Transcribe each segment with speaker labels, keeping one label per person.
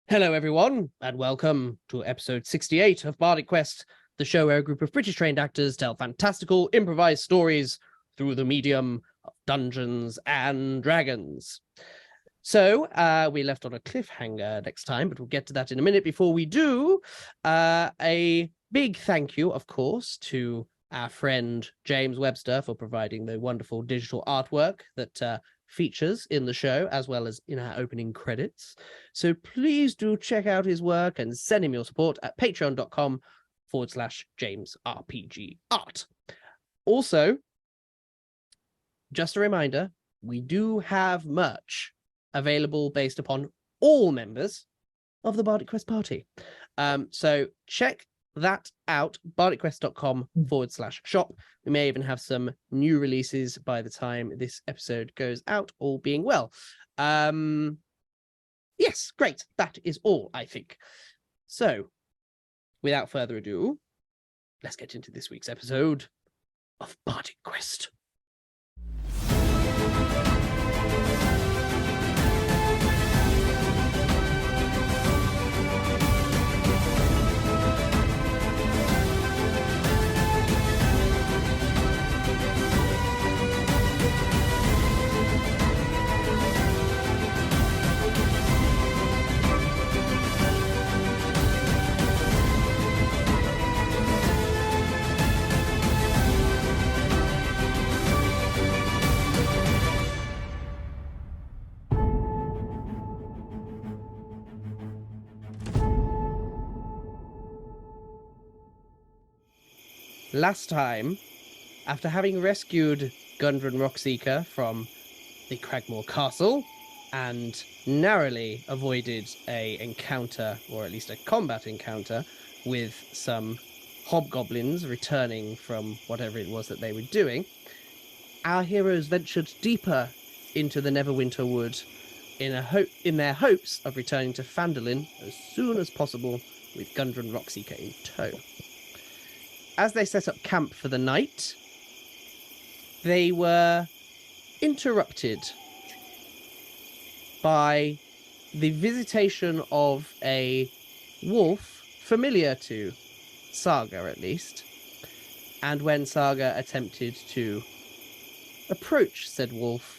Speaker 1: Hello, everyone, and welcome to episode 68 of Bardic Quest, the show where a group of British trained actors tell fantastical, improvised stories through the medium of Dungeons and Dragons. So, we left on a cliffhanger next time, but we'll get to that in a minute. Before we do, a big thank you, of course, to our friend James Webster for providing the wonderful digital artwork that features in the show, as well as in our opening credits. So please do check out his work and send him your support at patreon.com/JamesRPGArt. Also, just a reminder, we do have merch available based upon all members of the Bardic Quest party. So check that out, bardicquest.com/shop. We may even have some new releases by the time this episode goes out, all being well. Yes, great. That is all, I think. So, without further ado, let's get into this week's episode of Bardic Quest. Last time, after having rescued Gundren Rockseeker from the Cragmaw Castle and narrowly avoided a encounter, or at least a combat encounter, with some hobgoblins returning from whatever it was that they were doing, our heroes ventured deeper into the Neverwinter Wood in their hopes of returning to Phandelver as soon as possible with Gundren Rockseeker in tow. As they set up camp for the night, they were interrupted by the visitation of a wolf familiar to Saga, at least. And when Saga attempted to approach said wolf,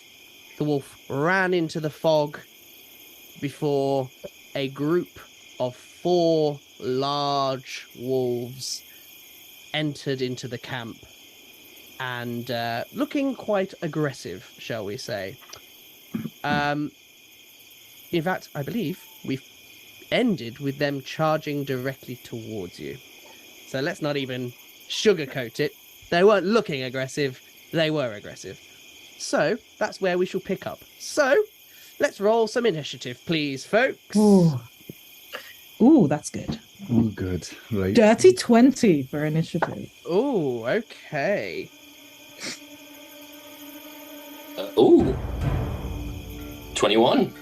Speaker 1: the wolf ran into the fog before a group of 4 large wolves entered into the camp and looking quite aggressive, shall we say. In fact, I believe we've ended with them charging directly towards you. So let's not even sugarcoat it. They weren't looking aggressive, they were aggressive. So that's where we shall pick up. So let's roll some initiative, please, folks.
Speaker 2: Ooh, that's good.
Speaker 3: Oh, good. Right.
Speaker 2: Dirty 20 for initiative.
Speaker 1: Oh, okay.
Speaker 4: 21.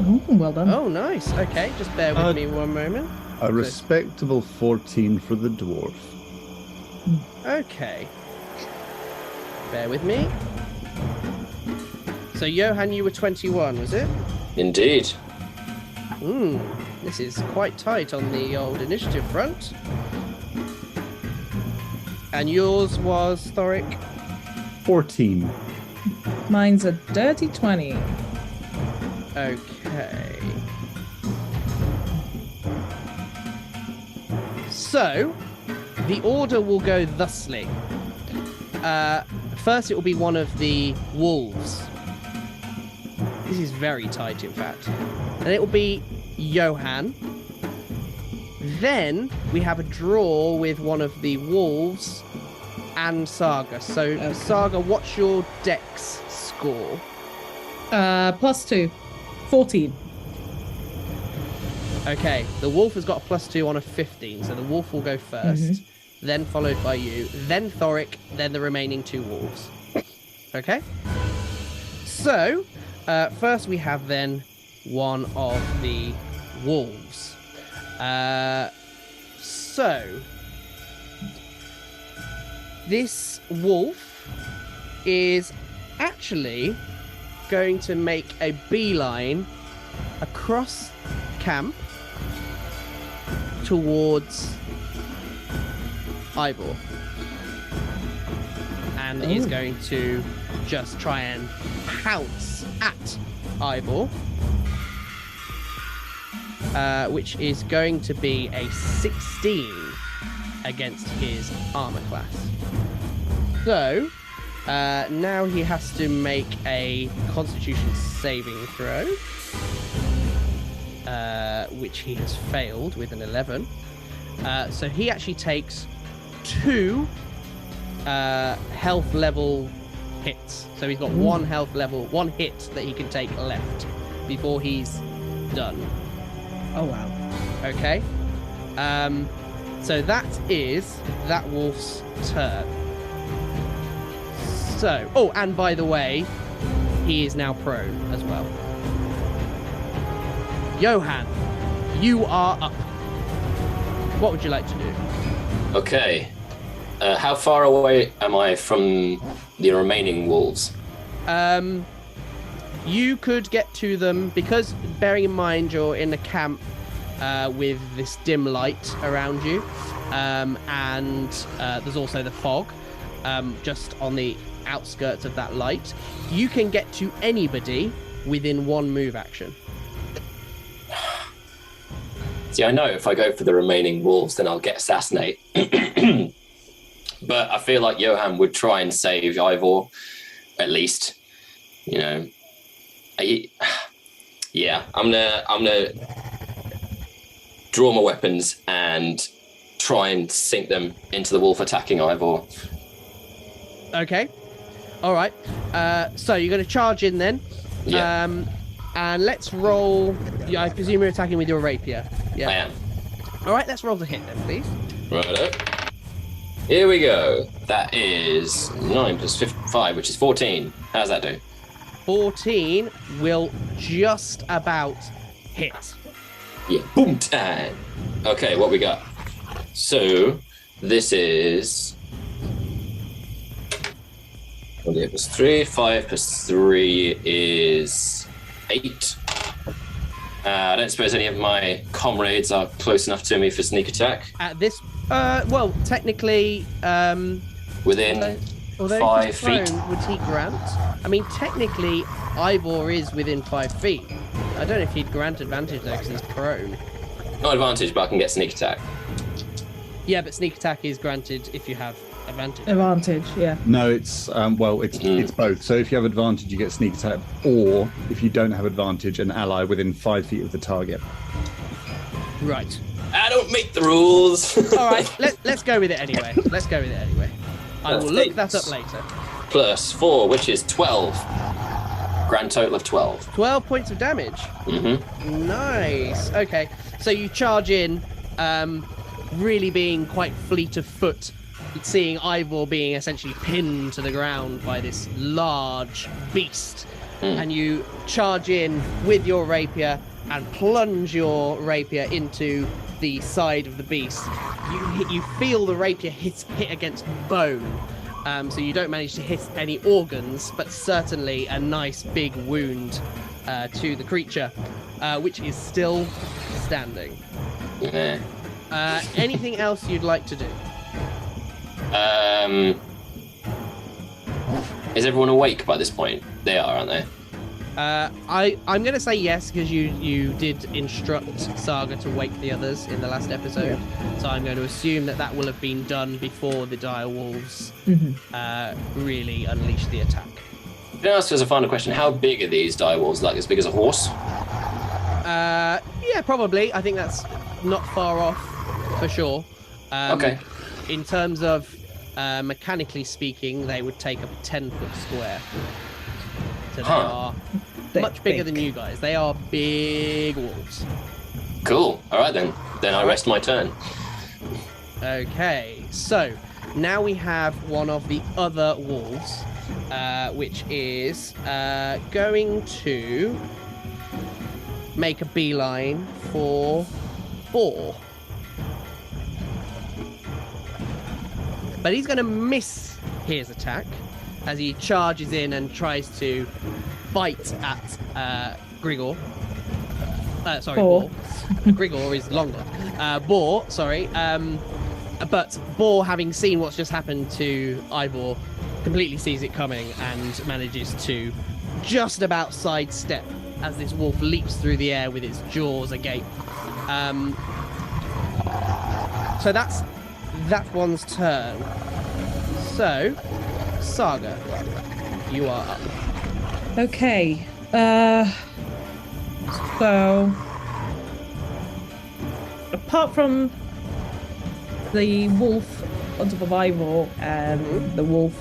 Speaker 2: Ooh, well done.
Speaker 1: Oh, nice. Okay, just bear with me one moment.
Speaker 3: A respectable 14 for the dwarf.
Speaker 1: Okay. Bear with me. So, Johann, you were 21, was it?
Speaker 4: Indeed.
Speaker 1: This is quite tight on the old initiative front. And yours was, Thorik?
Speaker 3: 14.
Speaker 2: Mine's a dirty 20.
Speaker 1: Okay. So, the order will go thusly. First, it will be one of the wolves. This is very tight, in fact. And it will be Johann. Then we have a draw with one of the wolves and Saga. So,
Speaker 2: Okay.
Speaker 1: Saga, what's your dex score?
Speaker 2: +2. 14.
Speaker 1: Okay, the wolf has got a +2 on a 15, so the wolf will go first, then followed by you, then Thorik, then the remaining 2 wolves. Okay? So, first we have then one of the wolves. So, this wolf is actually going to make a beeline across camp towards Ivor. And is going to just try and pounce at Ivor. Which is going to be a 16 against his armor class. So, now he has to make a Constitution saving throw, which he has failed with an 11. So he actually takes 2 health level hits. So he's got 1 health level, 1 hit that he can take left before he's done.
Speaker 2: Oh, wow.
Speaker 1: Okay. So that is that wolf's turn. So, oh, and by the way, he is now prone as well. Johann, you are up. What would you like to do?
Speaker 4: Okay. How far away am I from the remaining wolves?
Speaker 1: You could get to them because, bearing in mind you're in a camp with this dim light around you, and there's also the fog just on the outskirts of that light. You can get to anybody within 1 move action.
Speaker 4: See, I know if I go for the remaining wolves, then I'll get assassinated. But I feel like Johann would try and save Ivor, at least. You know, yeah, I'm gonna draw my weapons and try and sink them into the wolf attacking Ivor.
Speaker 1: Okay. All right. So you're going to charge in then.
Speaker 4: Yeah.
Speaker 1: And let's roll. Yeah, I presume you're attacking with your rapier. Yeah.
Speaker 4: I am.
Speaker 1: All right. Let's roll to hit then, please.
Speaker 4: Righto. Here we go. That is 9 plus 5, which is 14. How's that do?
Speaker 1: 14 will just about hit.
Speaker 4: Yeah, boom time. Okay, what we got? So, this is... 28 plus 3, 5 plus 3 is 8. I don't suppose any of my comrades are close enough to me for sneak attack.
Speaker 1: At this, well, technically,
Speaker 4: Within
Speaker 1: although
Speaker 4: 5
Speaker 1: he's prone,
Speaker 4: feet.
Speaker 1: would he grant? I mean, technically, Ivor is within 5 feet. I don't know if he'd grant advantage though, because he's prone.
Speaker 4: Not advantage, but I can get sneak attack.
Speaker 1: Yeah, but sneak attack is granted if you have advantage.
Speaker 2: Advantage, yeah.
Speaker 3: No, it's it's both. So if you have advantage, you get sneak attack, or if you don't have advantage, an ally within 5 feet of the target.
Speaker 1: Right.
Speaker 4: I don't make the rules.
Speaker 1: All right. Let's go with it anyway. Let's go with it anyway. I will look that up later.
Speaker 4: Plus 4, which is 12. Grand total of 12.
Speaker 1: 12 points of damage.
Speaker 4: Mm-hmm.
Speaker 1: Nice. Okay. So you charge in, really being quite fleet of foot, seeing Ivor being essentially pinned to the ground by this large beast. And you charge in with your rapier and plunge your rapier into the side of the beast. You feel the rapier hit against bone. So you don't manage to hit any organs, but certainly a nice big wound to the creature, which is still standing.
Speaker 4: Yeah.
Speaker 1: Anything else you'd like to do?
Speaker 4: Is everyone awake by this point? They are, aren't they?
Speaker 1: I'm going to say yes, because you did instruct Saga to wake the others in the last episode. Yeah. So I'm going to assume that will have been done before the dire wolves really unleash the attack.
Speaker 4: Can I ask as a final question, how big are these dire wolves? Like as big as a horse?
Speaker 1: Yeah, probably. I think that's not far off, for sure.
Speaker 4: Okay.
Speaker 1: In terms of mechanically speaking, they would take up a 10-foot square. So they are much bigger than you guys. They are big wolves.
Speaker 4: Cool. All right, then. Then I rest my turn.
Speaker 1: Okay, so now we have one of the other wolves, which is going to make a beeline for 4. But he's going to miss his attack as he charges in and tries to bite at Grigor. Sorry,
Speaker 2: Boar.
Speaker 1: Boar. Grigor is longer. Boar, sorry. But Boar, having seen what's just happened to Ivor, completely sees it coming and manages to just about sidestep as this wolf leaps through the air with its jaws agape. So that's that one's turn. So, Saga, you are up.
Speaker 2: Okay. So, apart from the wolf on top of Ivor and the wolf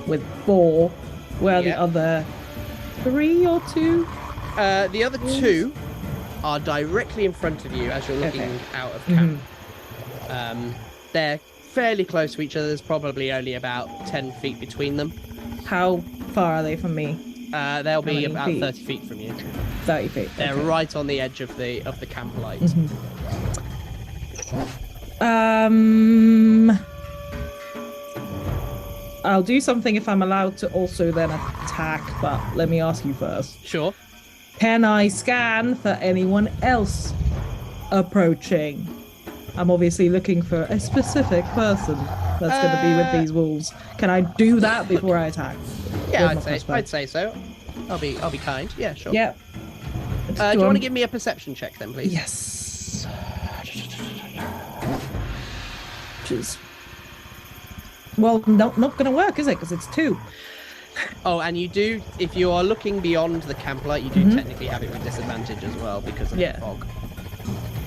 Speaker 2: with Boar, where are the other 3 or 2?
Speaker 1: The other 2 are directly in front of you as you're looking out of camp. They're fairly close to each other. There's probably only about 10 feet between them.
Speaker 2: How far are they from me?
Speaker 1: They'll be
Speaker 2: many
Speaker 1: about
Speaker 2: feet?
Speaker 1: 30 feet from you.
Speaker 2: 30 feet.
Speaker 1: They're
Speaker 2: okay.
Speaker 1: right on the edge of the camp light.
Speaker 2: I'll do something if I'm allowed to also then attack, but let me ask you first.
Speaker 1: Sure.
Speaker 2: Can I scan for anyone else approaching? I'm obviously looking for a specific person that's going to be with these wolves. Can I do that before I attack?
Speaker 1: Yeah,
Speaker 2: With my crossbow?
Speaker 1: I'd say so. I'll be kind. Yeah, sure.
Speaker 2: Yeah.
Speaker 1: Do you want to give me a perception check then, please?
Speaker 2: Yes. Jeez. Well, not going to work, is it? Because it's 2.
Speaker 1: Oh, and you do, if you are looking beyond the camp light, you do technically have it with disadvantage as well because of the fog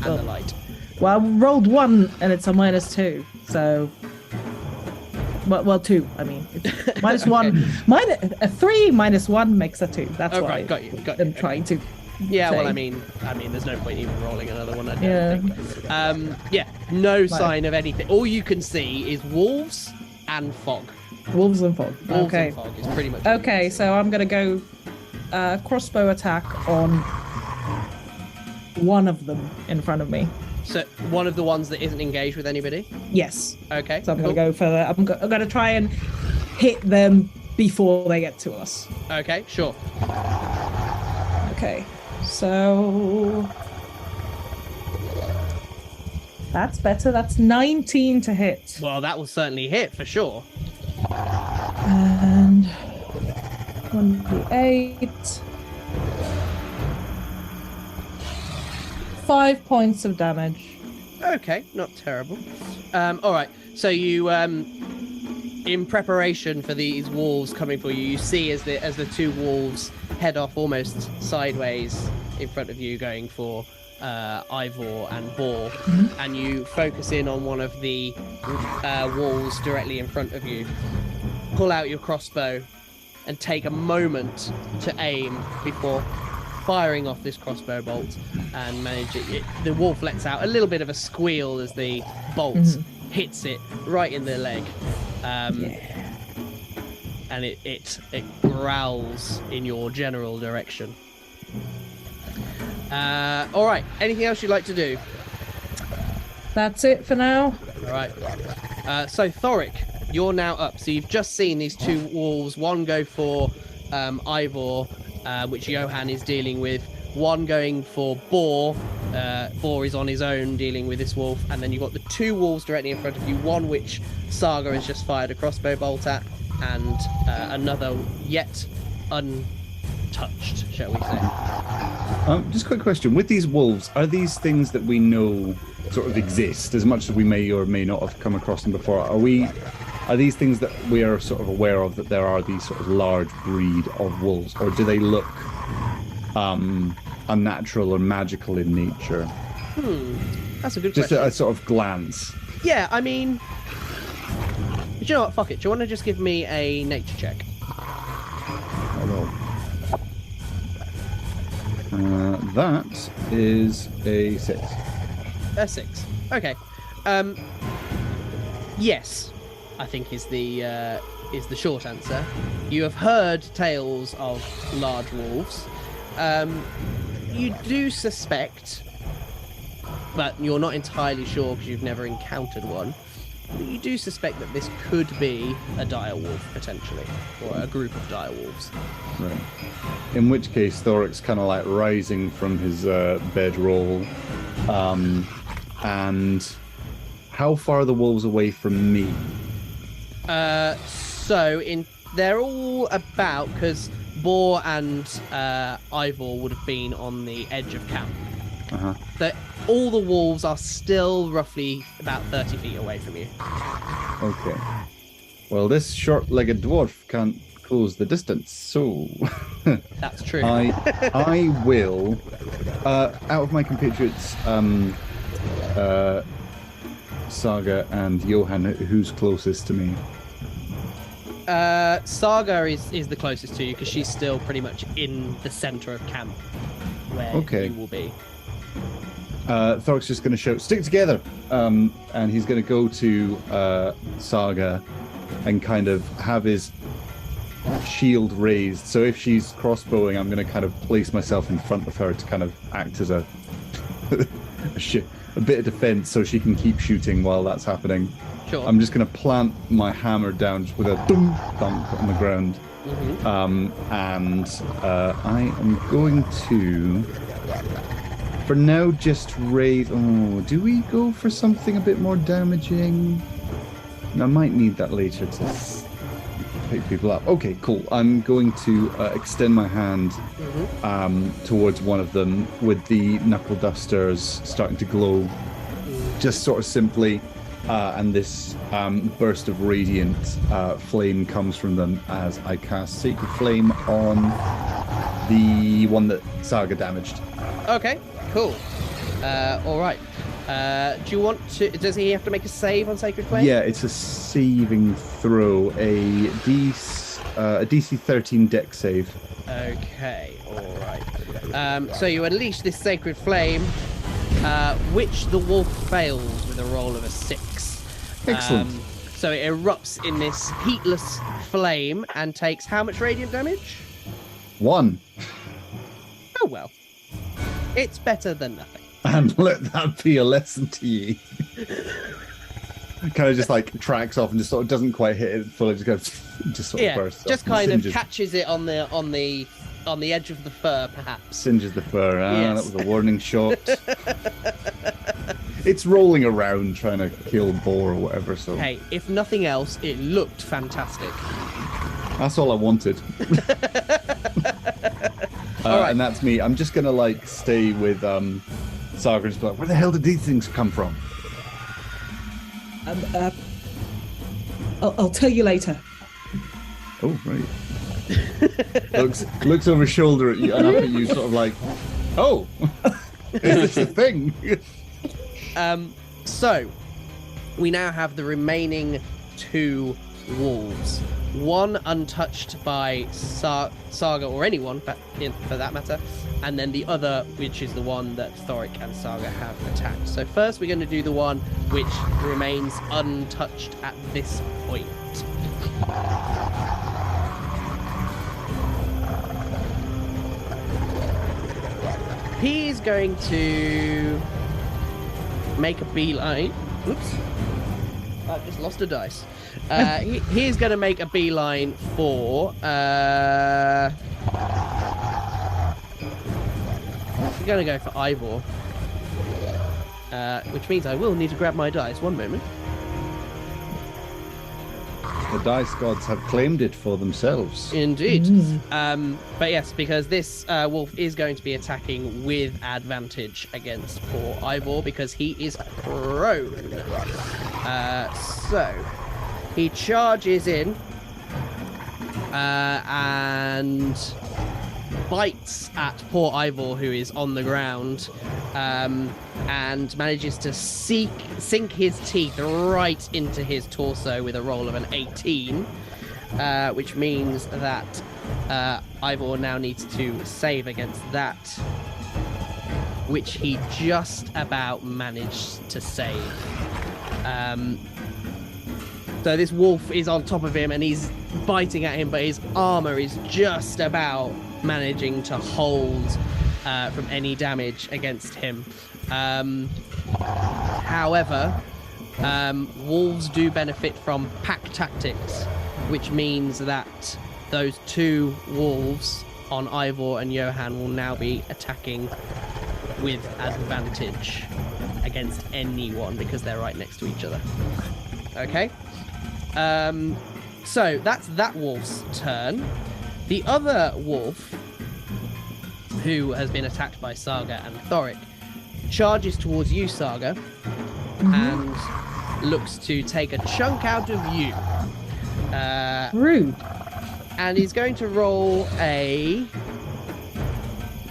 Speaker 1: and the light.
Speaker 2: Well, I rolled 1 and it's a -2, so... Well, 2, I mean. It's -1. A 3 minus 1 makes a 2. That's why
Speaker 1: right, got you.
Speaker 2: I'm trying to...
Speaker 1: Yeah,
Speaker 2: say.
Speaker 1: well, I mean, there's no point even rolling another one, I don't think. No sign of anything. All you can see is wolves and fog.
Speaker 2: Wolves and fog.
Speaker 1: Wolves
Speaker 2: Okay.
Speaker 1: and fog is pretty much
Speaker 2: Okay, so I'm going to go crossbow attack on one of them in front of me.
Speaker 1: So, one of the ones that isn't engaged with anybody?
Speaker 2: Yes.
Speaker 1: Okay.
Speaker 2: So I'm going to go for that. I'm going to try and hit them before they get to us.
Speaker 1: Okay, sure.
Speaker 2: Okay. So that's better. That's 19 to hit.
Speaker 1: Well, that will certainly hit for sure.
Speaker 2: And 1d8. 5 points of damage.
Speaker 1: Okay, not terrible. All right. So you, in preparation for these wolves coming for you, you see as the 2 wolves head off almost sideways in front of you, going for Ivor and Boar, and you focus in on one of the walls directly in front of you. Pull out your crossbow and take a moment to aim before firing off this crossbow bolt and manage it. The wolf lets out a little bit of a squeal as the bolt hits it right in the leg. And it growls in your general direction. All right. Anything else you'd like to do?
Speaker 2: That's it for now.
Speaker 1: All right. So Thorik, you're now up. So you've just seen these 2 wolves. One go for Ivor, which Johann is dealing with. One going for Boar. Boar is on his own dealing with this wolf. And then you've got the 2 wolves directly in front of you. One which Saga has just fired a crossbow bolt at, and another yet untouched, shall we say.
Speaker 3: Just a quick question. With these wolves, are these things that we know sort of exist, as much as we may or may not have come across them before? Are these things that we are sort of aware of, that there are these sort of large breed of wolves, or do they look unnatural or magical in nature?
Speaker 1: That's a good
Speaker 3: Just
Speaker 1: question.
Speaker 3: a sort of glance.
Speaker 1: Yeah, I mean, do you know what? Fuck it. Do you want to just give me a nature check?
Speaker 3: That is a 6.
Speaker 1: A 6. Okay. Yes, I think is the short answer. You have heard tales of large wolves. You do suspect, but you're not entirely sure because you've never encountered one, But you do suspect that this could be a dire wolf, potentially, or a group of dire wolves.
Speaker 3: Right. In which case, Thorik's kind of like rising from his bedroll. And how far are the wolves away from me?
Speaker 1: They're all about, because Boar and Ivor would have been on the edge of camp. That all the wolves are still roughly about 30 feet away from you.
Speaker 3: Okay. Well, this short-legged dwarf can't close the distance, so
Speaker 1: That's true.
Speaker 3: I will, out of my compatriots, Saga and Johann, who's closest to me?
Speaker 1: Saga is the closest to you because she's still pretty much in the center of camp where you will be.
Speaker 3: Thorik's just going to shout, "Stick together!" And he's going to go to Saga and kind of have his shield raised. So if she's crossbowing, I'm going to kind of place myself in front of her to kind of act as a bit of defense so she can keep shooting while that's happening.
Speaker 1: Sure.
Speaker 3: I'm just going to plant my hammer down just with a dunk on the ground. And I am going to, for now, just raise... Oh, do we go for something a bit more damaging? I might need that later to pick people up. Okay, cool. I'm going to extend my hand towards one of them with the knuckle dusters starting to glow. Just sort of simply... and this burst of radiant flame comes from them as I cast Sacred Flame on the one that Saga damaged.
Speaker 1: Okay, cool. All right. Do you want to... Does he have to make a save on Sacred Flame?
Speaker 3: Yeah, it's a saving throw, a DC 13 dex save.
Speaker 1: Okay, all right. So you unleash this Sacred Flame, which the wolf fails with a roll of a 6.
Speaker 3: Excellent.
Speaker 1: So it erupts in this heatless flame and takes how much radiant damage?
Speaker 3: 1.
Speaker 1: Oh well. It's better than nothing.
Speaker 3: And let that be a lesson to you. Kind of just like tracks off and just sort of doesn't quite hit it fully, just goes, just sort of bursts
Speaker 1: just
Speaker 3: off
Speaker 1: kind of
Speaker 3: singes.
Speaker 1: catches it on the edge of the fur, perhaps.
Speaker 3: Singes the fur.
Speaker 1: Yes.
Speaker 3: That was a warning shot. It's rolling around trying to kill boar or whatever. So
Speaker 1: Hey, if nothing else, it looked fantastic.
Speaker 3: that's all I wanted.
Speaker 1: All right.
Speaker 3: And that's me. I'm just gonna like stay with Saga and just be like, where the hell did these things come from?
Speaker 2: I'll tell you later.
Speaker 3: Oh, right. looks over his shoulder at you and up at you, sort of like, oh, is this a thing?
Speaker 1: So we now have the remaining 2 wolves. One untouched by Saga or anyone, for that matter, and then the other, which is the one that Thorik and Saga have attacked. So first we're going to do the one which remains untouched at this point. He's going to make a beeline. Oops. I've just lost a dice. He's going to make a beeline for... We're going to go for Ivor. Which means I will need to grab my dice. One moment.
Speaker 3: The dice gods have claimed it for themselves.
Speaker 1: Indeed. But yes, because this wolf is going to be attacking with advantage against poor Ivor because he is prone. So he charges in and bites at poor Ivor, who is on the ground, and manages to sink his teeth right into his torso with a roll of an 18, which means that Ivor now needs to save against that, which he just about managed to save. So this wolf is on top of him and he's biting at him, but his armor is just about managing to hold from any damage against him. However, wolves do benefit from pack tactics, which means that those two wolves on Ivor and Johann will now be attacking with advantage against anyone because they're right next to each other. Okay? So that's that wolf's turn. The other wolf, who has been attacked by Saga and Thorik, charges towards you, Saga, and looks to take a chunk out of you.
Speaker 2: Rude.
Speaker 1: And he's going to roll a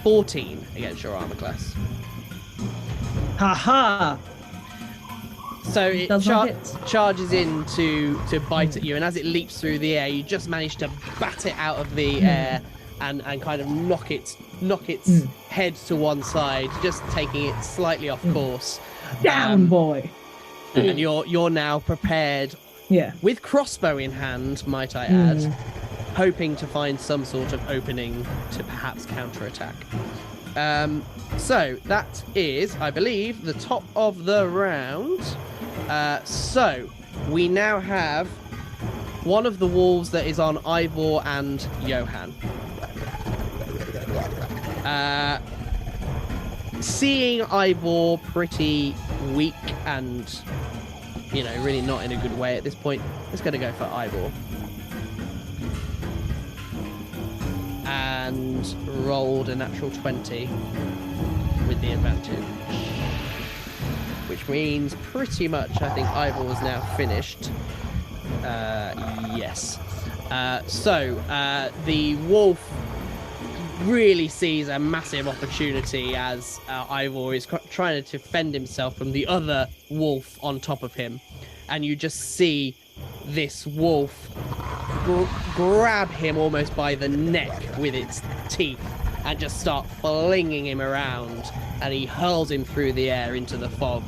Speaker 1: 14 against your armor class.
Speaker 2: Haha.
Speaker 1: So it
Speaker 2: Does not hit.
Speaker 1: charges in to bite at you, and as it leaps through the air, you just manage to bat it out of the air and kind of knock its head to one side, just taking it slightly off course.
Speaker 2: Down, boy.
Speaker 1: And you're now prepared,
Speaker 2: Yeah.
Speaker 1: with crossbow in hand, might I add, hoping to find some sort of opening to perhaps counterattack. So that is, I believe, the top of the round. So we now have one of the wolves that is on Ivor and Johann. Seeing Ivor pretty weak and, really not in a good way at this point, it's going to go for Ivor. And rolled a natural 20 with the advantage. Which means pretty much, I think Ivor is now finished. Yes. So the wolf really sees a massive opportunity as Ivor is trying to defend himself from the other wolf on top of him. And you just see this wolf grab him almost by the neck with its teeth and just start flinging him around, and he hurls him through the air into the fog,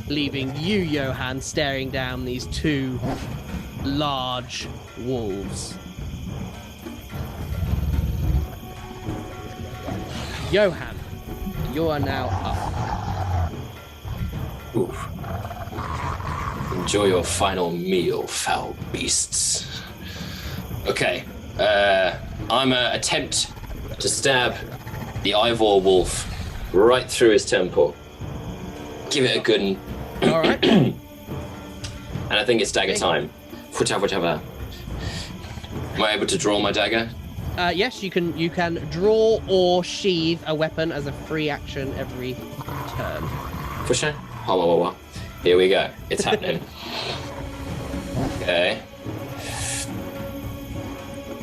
Speaker 1: leaving you, Johann, staring down these two large wolves. Johann, you are now up.
Speaker 4: Oof. Enjoy your final meal, foul beasts. Okay, I'm gonna attempt to stab the Ivor wolf right through his temple. Give it a good
Speaker 1: All right.
Speaker 4: and I think it's dagger time. Whatever. Am I able to draw my dagger?
Speaker 1: Yes, you can draw or sheathe a weapon as a free action every turn.
Speaker 4: For sure. Here we go. It's happening. Okay.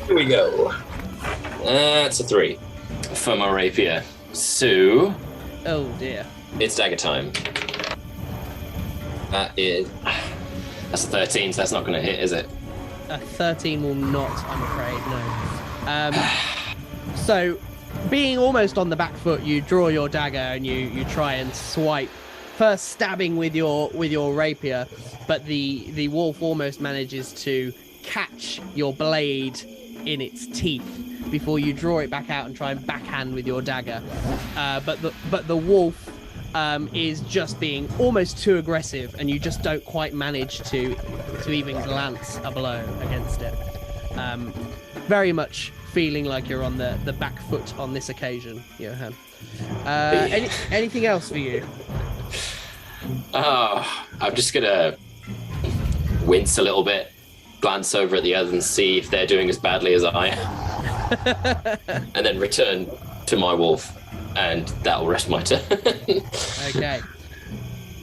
Speaker 4: Here we go. That's a 3 for my rapier. So,
Speaker 1: Oh dear.
Speaker 4: it's dagger time. That's a 13, so that's not going to hit, is it?
Speaker 1: A 13 will not, I'm afraid, no. So, being almost on the back foot, you draw your dagger and you try and swipe. First stabbing with your rapier, but the wolf almost manages to catch your blade in its teeth before you draw it back out and try and backhand with your dagger. But the wolf is just being almost too aggressive, and you just don't quite manage to even glance a blow against it. Very much feeling like you're on the back foot on this occasion, Johann. Anything else for you?
Speaker 4: I'm just gonna wince a little bit, glance over at the others and see if they're doing as badly as I am, and then return to my wolf, and that'll rest my turn.
Speaker 1: Okay.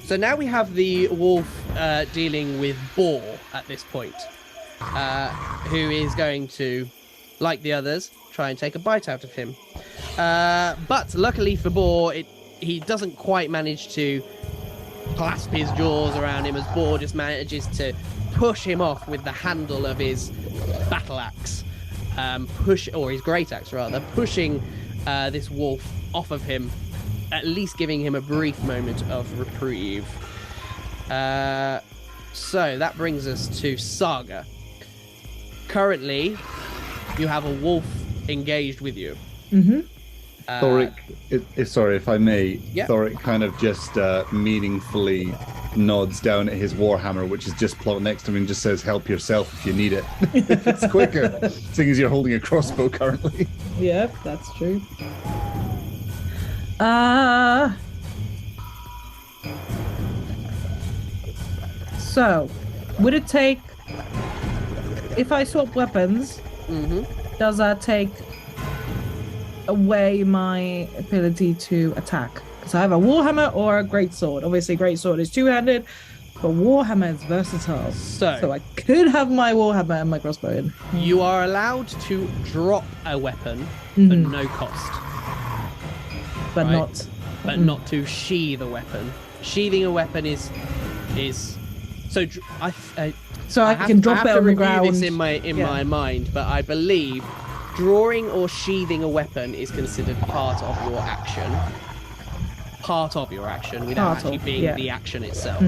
Speaker 1: So now we have the wolf dealing with Boar at this point, who is going to, like the others, try and take a bite out of him. But luckily for Boar, he doesn't quite manage to clasp his jaws around him, as Boar just manages to push him off with the handle of his battle axe, or his great axe rather, pushing this wolf off of him, at least giving him a brief moment of reprieve. So that brings us to Saga. Currently, you have a wolf engaged with you.
Speaker 2: Mm-hmm.
Speaker 3: Thorik, sorry if I may,
Speaker 1: Yeah.
Speaker 3: Thorik kind of just meaningfully nods down at his warhammer, which is just plonked next to him, and just says, "Help yourself if you need it." If it's quicker, seeing as you're holding a crossbow currently.
Speaker 2: Yep, that's true. So, would it take... If I swap weapons, does that take away my ability to attack? Because I have a warhammer or a greatsword. Obviously, greatsword is two-handed, but warhammer is versatile. So I could have my warhammer and my crossbow in.
Speaker 1: You are allowed to drop a weapon for no cost.
Speaker 2: But
Speaker 1: right? Not to sheathe a weapon. Sheathing a weapon is so I
Speaker 2: can drop it on the ground.
Speaker 1: This in my mind, but I believe drawing or sheathing a weapon is considered part of your action. Part of your action without actually being the action itself.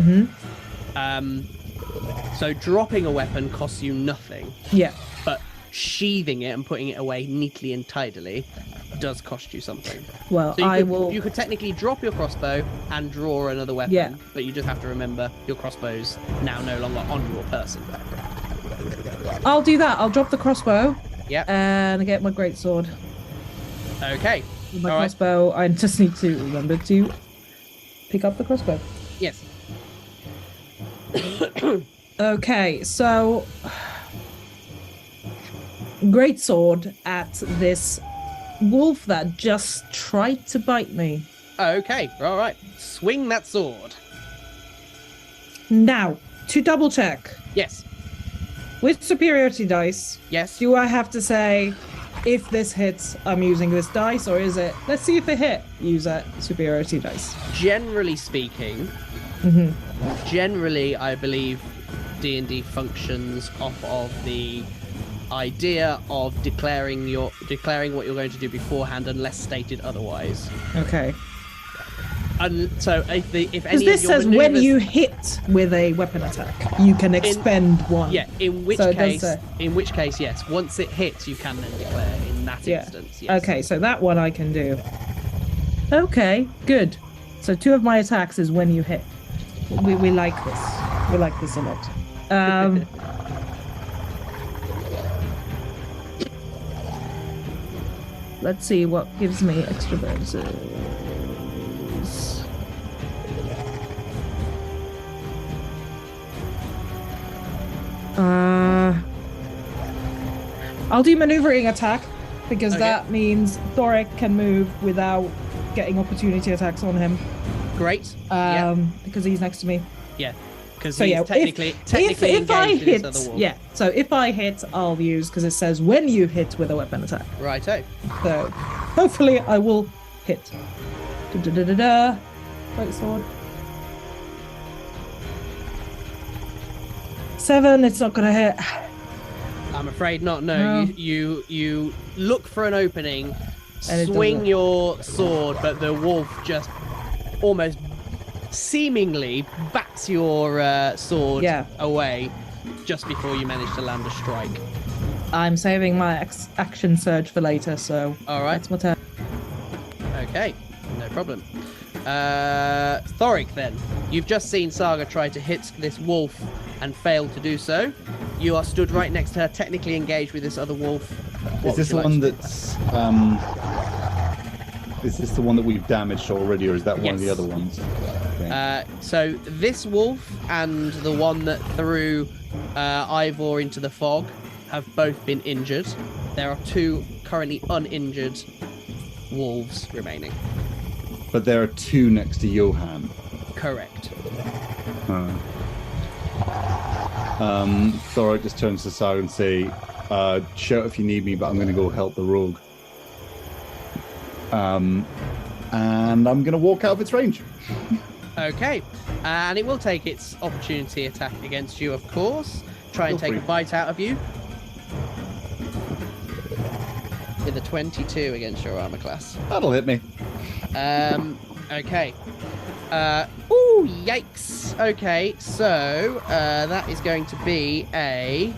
Speaker 1: So dropping a weapon costs you nothing.
Speaker 2: Yeah.
Speaker 1: But sheathing it and putting it away neatly and tidily does cost you something.
Speaker 2: Well,
Speaker 1: so
Speaker 2: you
Speaker 1: could technically drop your crossbow and draw another weapon, but you just have to remember your crossbow's now no longer on your person.
Speaker 2: I'll do that. I'll drop the crossbow.
Speaker 1: Yep.
Speaker 2: And get my greatsword.
Speaker 1: Okay.
Speaker 2: My crossbow, I just need to remember to pick up the crossbow.
Speaker 1: Yes.
Speaker 2: Okay, so greatsword at this wolf that just tried to bite me.
Speaker 1: Okay, all right. Swing that sword.
Speaker 2: Now, to double check.
Speaker 1: Yes.
Speaker 2: With superiority dice,
Speaker 1: yes.
Speaker 2: Do I have to say, if this hits, I'm using this dice, or is it, let's see if it hit, use that superiority dice?
Speaker 1: Generally speaking, generally, I believe D&D functions off of the idea of declaring what you're going to do beforehand, unless stated otherwise.
Speaker 2: Okay.
Speaker 1: And so if any of
Speaker 2: this
Speaker 1: your
Speaker 2: says when you hit with a weapon attack, you can expend one.
Speaker 1: Yeah. In which case, yes. Once it hits, you can then declare in that instance. Yes.
Speaker 2: Okay, so that one I can do. Okay, good. So 2 of my attacks is when you hit. We like this. We like this a lot. Let's see what gives me extra bonuses. I'll do maneuvering attack because that means Thorik can move without getting opportunity attacks on him.
Speaker 1: Great.
Speaker 2: Because he's next to me.
Speaker 1: Yeah. Because he's technically
Speaker 2: if I
Speaker 1: engaged
Speaker 2: hit,
Speaker 1: in this other wall.
Speaker 2: yeah. So if I hit, I'll use because it says when you hit with a weapon attack.
Speaker 1: Righto.
Speaker 2: So hopefully I will hit. Great sword. 7. It's not gonna hit.
Speaker 1: I'm afraid not. No. You look for an opening,
Speaker 2: And
Speaker 1: swing your sword, but the wolf just almost seemingly bats your sword away just before you manage to land a strike.
Speaker 2: I'm saving my action surge for later, so
Speaker 1: all right,
Speaker 2: that's my turn.
Speaker 1: Okay, no problem. Thorik, then. You've just seen Saga try to hit this wolf and fail to do so. You are stood right next to her, technically engaged with this other wolf.
Speaker 3: Is this the one that's... is this the one that we've damaged already, or is that one of the other ones? Okay.
Speaker 1: So this wolf and the one that threw Ivor into the fog have both been injured. There are 2 currently uninjured wolves remaining.
Speaker 3: But there are 2 next to Johann.
Speaker 1: Correct.
Speaker 3: Thorik just turns to Saga and say, shout if you need me, but I'm going to go help the rogue. And I'm going to walk out of its range.
Speaker 1: Okay. And it will take its opportunity attack against you, of course. Try and take a bite out of you. With a 22 against your armor class.
Speaker 3: That'll hit me.
Speaker 1: Okay. Ooh, yikes. Okay, so that is going to be a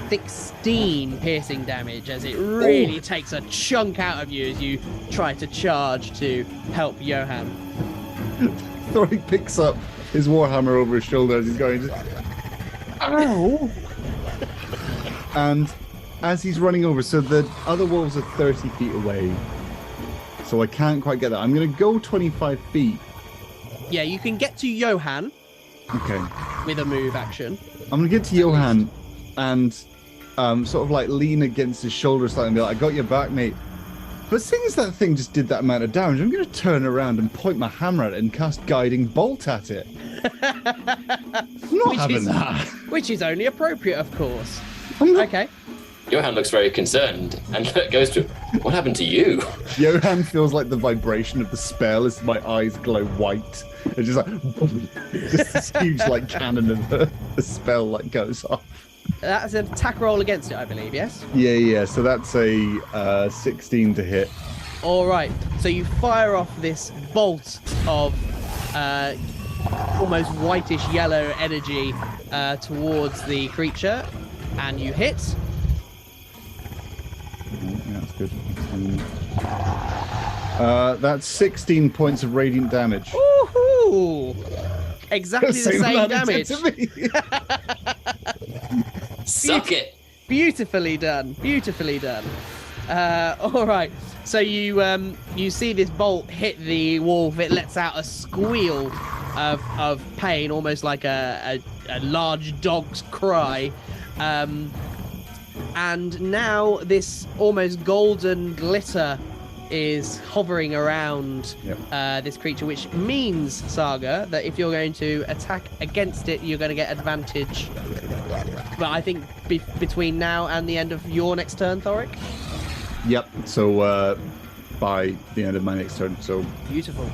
Speaker 1: 16 piercing damage as it really takes a chunk out of you as you try to charge to help Johann.
Speaker 3: Thorik picks up his warhammer over his shoulder as he's going. Ow! And as he's running over, so the other wolves are 30 feet away. So I can't quite get that. I'm going to go 25 feet.
Speaker 1: Yeah, you can get to Johann.
Speaker 3: Okay.
Speaker 1: With a move action.
Speaker 3: I'm going to get to Johann and sort of like lean against his shoulder slightly and be like, I got your back, mate. But seeing as that thing just did that amount of damage, I'm going to turn around and point my hammer at it and cast Guiding Bolt at it. I'm not having that.
Speaker 1: Which is only appropriate, of course. Okay.
Speaker 4: Johann looks very concerned and goes to, what happened to you?
Speaker 3: Johann feels like the vibration of the spell as my eyes glow white. It's just like, just this huge like cannon of the spell like goes off.
Speaker 1: That's an attack roll against it, I believe, yes?
Speaker 3: Yeah. So that's a 16 to hit.
Speaker 1: All right. So you fire off this bolt of almost whitish yellow energy towards the creature, and you hit.
Speaker 3: Yeah, that's good. That's 16 points of radiant damage.
Speaker 1: Woohoo! Exactly the same damage.
Speaker 4: Suck it.
Speaker 1: Beautifully done. Beautifully done. All right. So you see this bolt hit the wolf. It lets out a squeal of pain, almost like a large dog's cry. And now this almost golden glitter is hovering around this creature, which means, Saga, that if you're going to attack against it, you're going to get advantage. But I think between now and the end of your next turn, Thorik?
Speaker 3: Yep, so by the end of my next turn, so...
Speaker 1: Beautiful.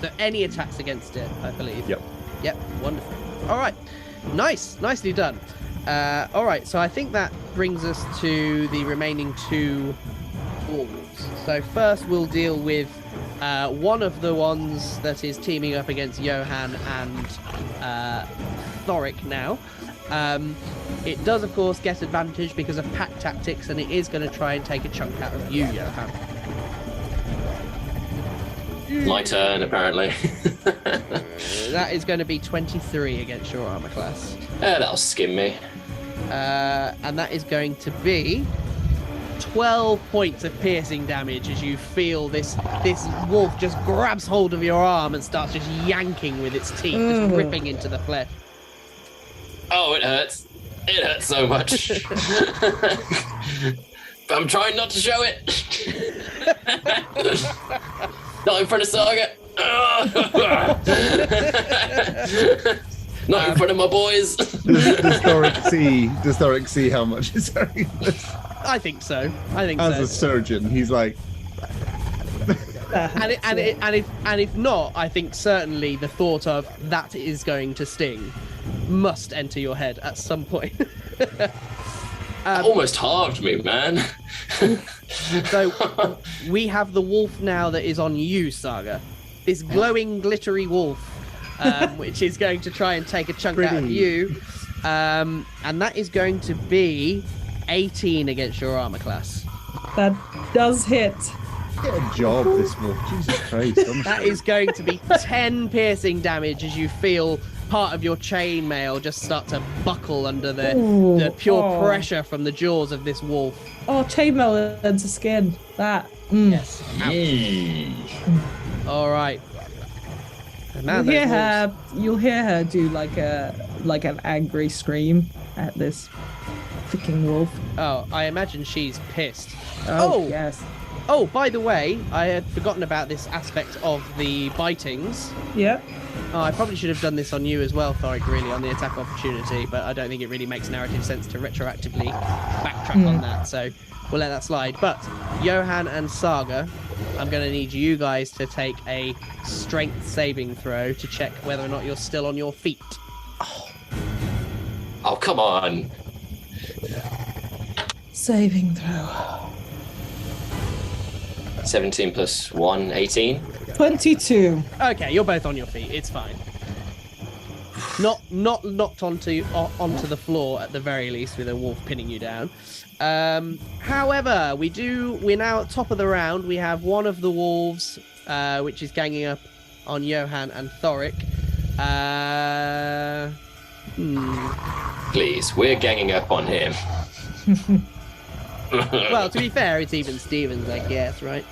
Speaker 1: So any attacks against it, I believe?
Speaker 3: Yep.
Speaker 1: Yep, wonderful. All right, nice, nicely done. All right, so I think that brings us to the remaining two wolves. So first we'll deal with one of the ones that is teaming up against Johann and Thorik now. It does, of course, get advantage because of pack tactics, and it is going to try and take a chunk out of you, Johann.
Speaker 4: My turn, apparently.
Speaker 1: That is going to be 23 against your armor class.
Speaker 4: That'll skim me.
Speaker 1: And that is going to be 12 points of piercing damage as you feel this wolf just grabs hold of your arm and starts just yanking with its teeth, just ripping into the flesh.
Speaker 4: Oh, it hurts. It hurts so much. But I'm trying not to show it. Not in front of Saga. Not in front of my boys.
Speaker 3: Does Thorik see how much it's hurting?
Speaker 1: I think so.
Speaker 3: As a surgeon, he's like...
Speaker 1: and if not, I think certainly the thought of that is going to sting must enter your head at some point.
Speaker 4: Almost halved me, man.
Speaker 1: So we have the wolf now that is on you, Saga. This glowing, glittery wolf, which is going to try and take a chunk out of you. And that is going to be 18 against your armor class.
Speaker 2: That does hit.
Speaker 3: Get a job, this wolf. Jesus Christ.
Speaker 1: That is going to be 10 piercing damage as you feel part of your chainmail just start to buckle under the pure pressure from the jaws of this wolf.
Speaker 2: Oh, chainmail into skin. That.
Speaker 1: Yes. All right. Man,
Speaker 2: you'll hear her do like an angry scream at this freaking wolf.
Speaker 1: Oh, I imagine she's pissed.
Speaker 2: Oh, yes.
Speaker 1: Oh, by the way, I had forgotten about this aspect of the bitings.
Speaker 2: Yeah.
Speaker 1: Oh, I probably should have done this on you as well, Thorik, really, on the attack opportunity, but I don't think it really makes narrative sense to retroactively backtrack on that, so we'll let that slide. But Johann and Saga, I'm going to need you guys to take a strength saving throw to check whether or not you're still on your feet.
Speaker 4: Oh, come on.
Speaker 2: Saving throw.
Speaker 4: 17 plus 1, 18.
Speaker 2: 22.
Speaker 1: Okay, you're both on your feet. It's fine. Not knocked onto the floor at the very least, with a wolf pinning you down. However, we're now at top of the round. We have one of the wolves, which is ganging up on Johann and Thorik.
Speaker 4: Please, we're ganging up on him.
Speaker 1: Well, to be fair, it's even Stevens, I guess, right?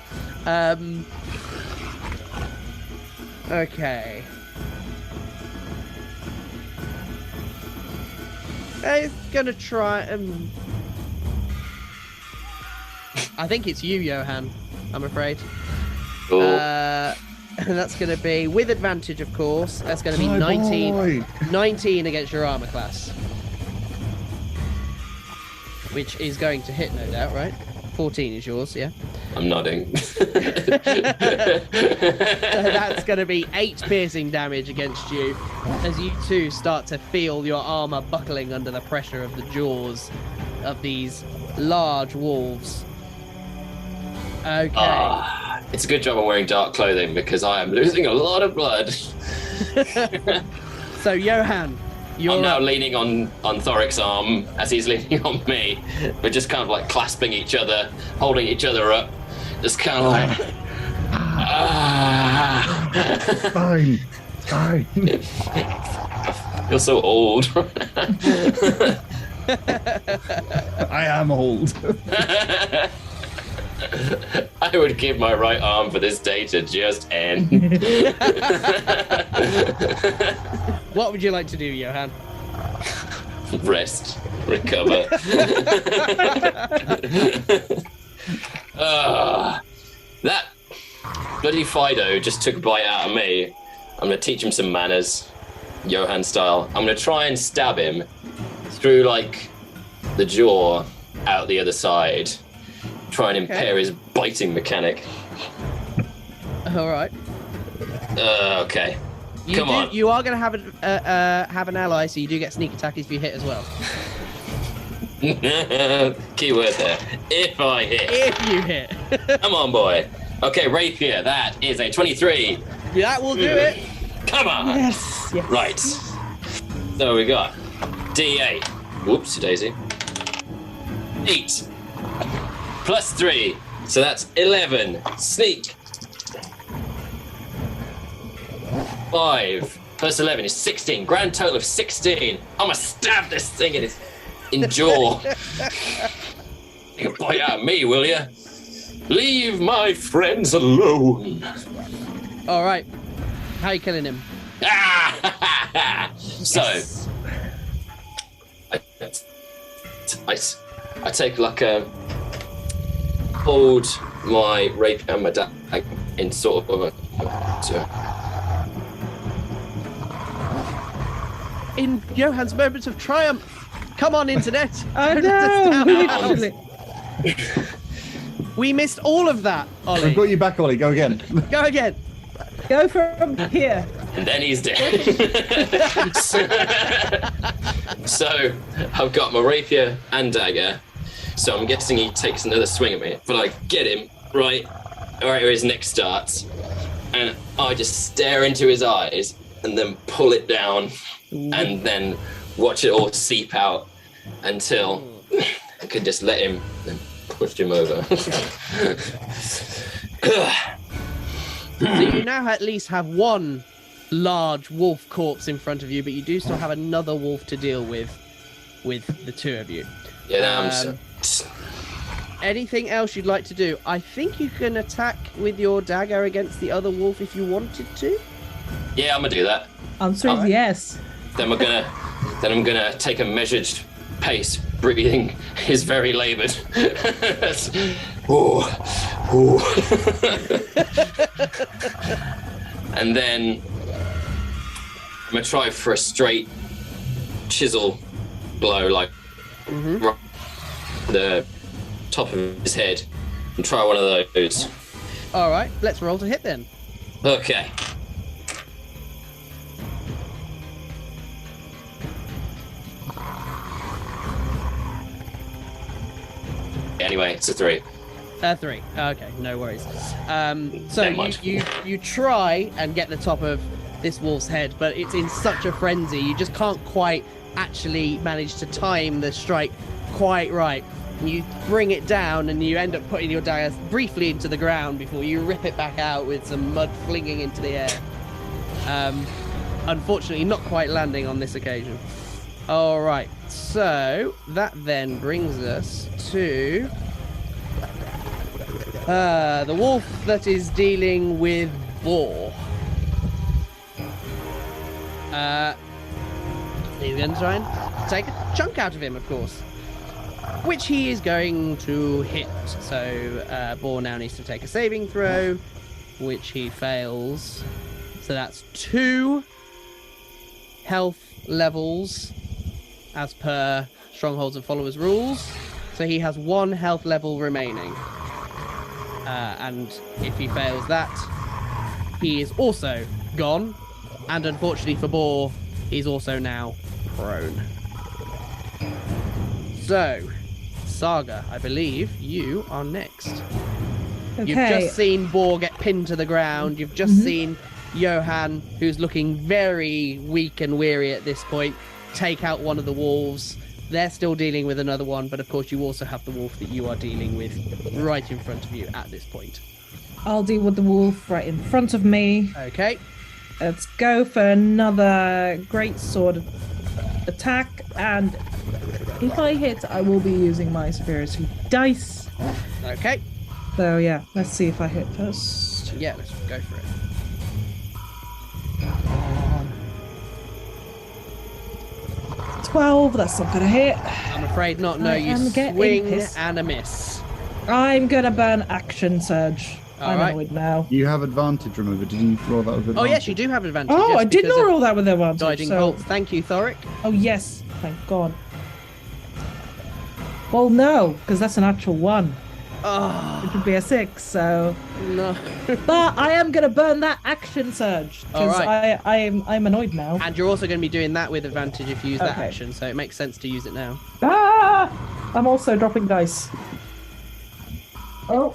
Speaker 1: Okay. He's gonna try. I think it's you, Johann. I'm afraid.
Speaker 4: Cool.
Speaker 1: And that's going to be with advantage, of course. That's going to be 19 against your armor class, which is going to hit, no doubt, right? 14 is yours, yeah.
Speaker 4: I'm nodding.
Speaker 1: So that's going to be 8 piercing damage against you, as you two start to feel your armor buckling under the pressure of the jaws of these large wolves. Okay.
Speaker 4: It's a good job I'm wearing dark clothing because I am losing a lot of blood.
Speaker 1: So, Johann, you're
Speaker 4: I'm now leaning on Thorik's arm as he's leaning on me. We're just kind of like clasping each other, holding each other up. Just kind of like...
Speaker 3: Fine.
Speaker 4: You're so old.
Speaker 3: I am old.
Speaker 4: I would give my right arm for this day to just end.
Speaker 1: What would you like to do, Johann?
Speaker 4: Rest. Recover. That bloody Fido just took a bite out of me. I'm going to teach him some manners, Johann style. I'm going to try and stab him through, like, the jaw out the other side. Try and impair his biting mechanic.
Speaker 1: All right.
Speaker 4: Okay. Come on.
Speaker 1: You are going to have an ally, so you do get sneak attack if you hit as well.
Speaker 4: Keyword there. If I hit.
Speaker 1: If you hit.
Speaker 4: Come on, boy. Okay, rapier. That is a 23.
Speaker 1: That will do it.
Speaker 4: Come on.
Speaker 2: Yes.
Speaker 4: Right. So we got D8. Whoops, daisy. 8. Plus 3. So that's 11. Sneak. 5 plus 11 is 16. Grand total of 16. I'm gonna stab this thing in its jaw. You can bite out of me, will you? Leave my friends alone.
Speaker 1: All right. How are you killing him?
Speaker 4: So, I take like a hold my rapier and my dagger in sort of a.
Speaker 1: In Johann's moments of triumph. Come on, internet.
Speaker 2: I know. Literally.
Speaker 1: We missed all of that, Ollie.
Speaker 3: I've got you back, Ollie. Go again.
Speaker 1: Go again.
Speaker 2: Go from here.
Speaker 4: And then he's dead. So I've got my rapier and dagger. So I'm guessing he takes another swing at me. But I get him right where his neck starts. And I just stare into his eyes and then pull it down. And then watch it all seep out until I can just let him and push him over.
Speaker 1: So you now at least have one large wolf corpse in front of you, but you do still have another wolf to deal with the two of you.
Speaker 4: Yeah,
Speaker 1: Anything else you'd like to do? I think you can attack with your dagger against the other wolf if you wanted to.
Speaker 4: yeah, I'm gonna do that.
Speaker 2: Answer is yes.
Speaker 4: Then I'm gonna take a measured pace, breathing is very laboured. Ooh. And then I'm gonna try for a straight chisel blow, like right the top of his head, and try one of those.
Speaker 1: All right, let's roll to hit then.
Speaker 4: Okay. Anyway, it's a 3.
Speaker 1: 3. Okay, no worries. So you try and get the top of this wolf's head, but it's in such a frenzy, you just can't quite actually manage to time the strike quite right. You bring it down and you end up putting your dagger briefly into the ground before you rip it back out with some mud flinging into the air. Unfortunately, not quite landing on this occasion. All right, so that then brings us to the wolf that is dealing with boar. He's going to try and take a chunk out of him, of course, which he is going to hit. So boar now needs to take a saving throw, which he fails. So that's 2 health levels as per Strongholds and Followers rules. So he has 1 health level remaining. And if he fails that, he is also gone. And unfortunately for boar, he's also now prone. So, Saga, I believe you are next.
Speaker 2: Okay.
Speaker 1: You've just seen boar get pinned to the ground. You've just seen Johann, who's looking very weak and weary at this point, take out one of the wolves. They're still dealing with another one, but of course you also have the wolf that you are dealing with right in front of you at this point.
Speaker 2: I'll deal with the wolf right in front of me.
Speaker 1: Okay.
Speaker 2: Let's go for another great sword attack, and if I hit, I will be using my superiority dice.
Speaker 1: Okay.
Speaker 2: So yeah, let's see if I hit first.
Speaker 1: Yeah, let's go for it.
Speaker 2: 12, that's not gonna hit.
Speaker 1: I'm afraid not. No,
Speaker 2: I
Speaker 1: you
Speaker 2: am getting
Speaker 1: swing
Speaker 2: pissed.
Speaker 1: and a miss.
Speaker 2: I'm gonna burn action surge. I'm
Speaker 1: Alright.
Speaker 2: annoyed now.
Speaker 3: You have advantage, remember? Did you roll that with advantage?
Speaker 1: Oh yes, you do have advantage.
Speaker 2: Oh,
Speaker 1: yes,
Speaker 2: I did
Speaker 1: because
Speaker 2: not
Speaker 1: of
Speaker 2: roll that with advantage.
Speaker 1: Guiding
Speaker 2: So...
Speaker 1: bolts. Thank you, Thorik.
Speaker 2: Oh yes, thank God. Well, no, because that's an actual 1.
Speaker 1: Oh
Speaker 2: It would be a 6. So,
Speaker 1: no.
Speaker 2: but I am gonna burn that action surge because
Speaker 1: Alright.
Speaker 2: I'm annoyed now.
Speaker 1: And you're also going to be doing that with advantage if you use that
Speaker 2: Okay.
Speaker 1: action, so it makes sense to use it now.
Speaker 2: Ah! I'm also dropping dice. Oh.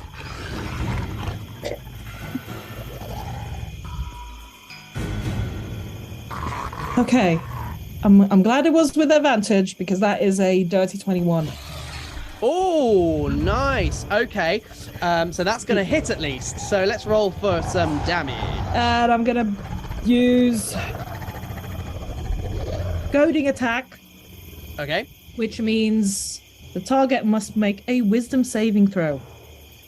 Speaker 2: Okay. I'm glad it was with advantage because that is a dirty 21.
Speaker 1: Oh, nice. Okay. So that's going to hit at least. So let's roll for some damage.
Speaker 2: And I'm gonna use goading attack,
Speaker 1: Okay.
Speaker 2: which means the target must make a wisdom saving throw.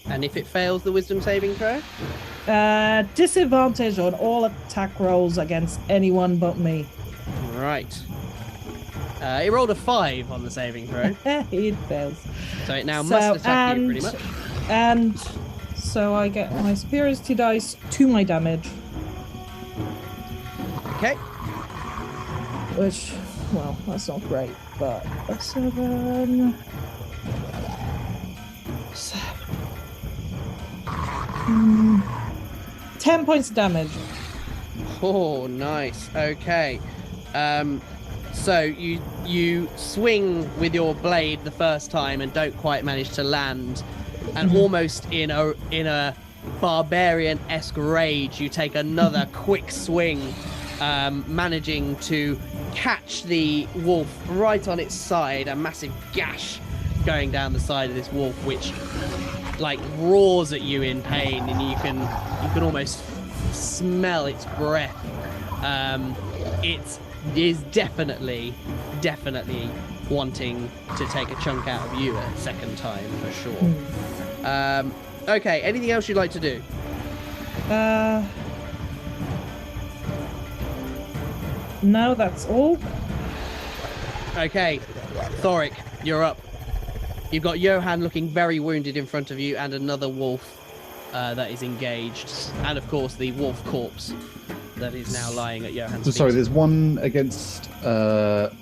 Speaker 1: And if it fails the wisdom saving throw?
Speaker 2: Disadvantage on all attack rolls against anyone but me.
Speaker 1: Right. It rolled a 5 on the saving throw.
Speaker 2: It fails.
Speaker 1: So it now must attack you pretty much.
Speaker 2: And so I get my superiority dice to my damage,
Speaker 1: Okay.
Speaker 2: which, well, that's not great, but a 7. 10 points of damage.
Speaker 1: Oh, nice. Okay. So you swing with your blade the first time and don't quite manage to land, and almost in a barbarian-esque rage, you take another quick swing, managing to catch the wolf right on its side, a massive gash going down the side of this wolf, which like roars at you in pain, and you can almost smell its breath. It is definitely wanting to take a chunk out of you a second time for sure. Okay, anything else you'd like to do?
Speaker 2: No, that's all.
Speaker 1: Okay, Thorik, you're up. You've got Johann looking very wounded in front of you, and another wolf that is engaged, and of course the wolf corpse that is now lying at Johann's
Speaker 3: So
Speaker 1: feet.
Speaker 3: sorry, there's one against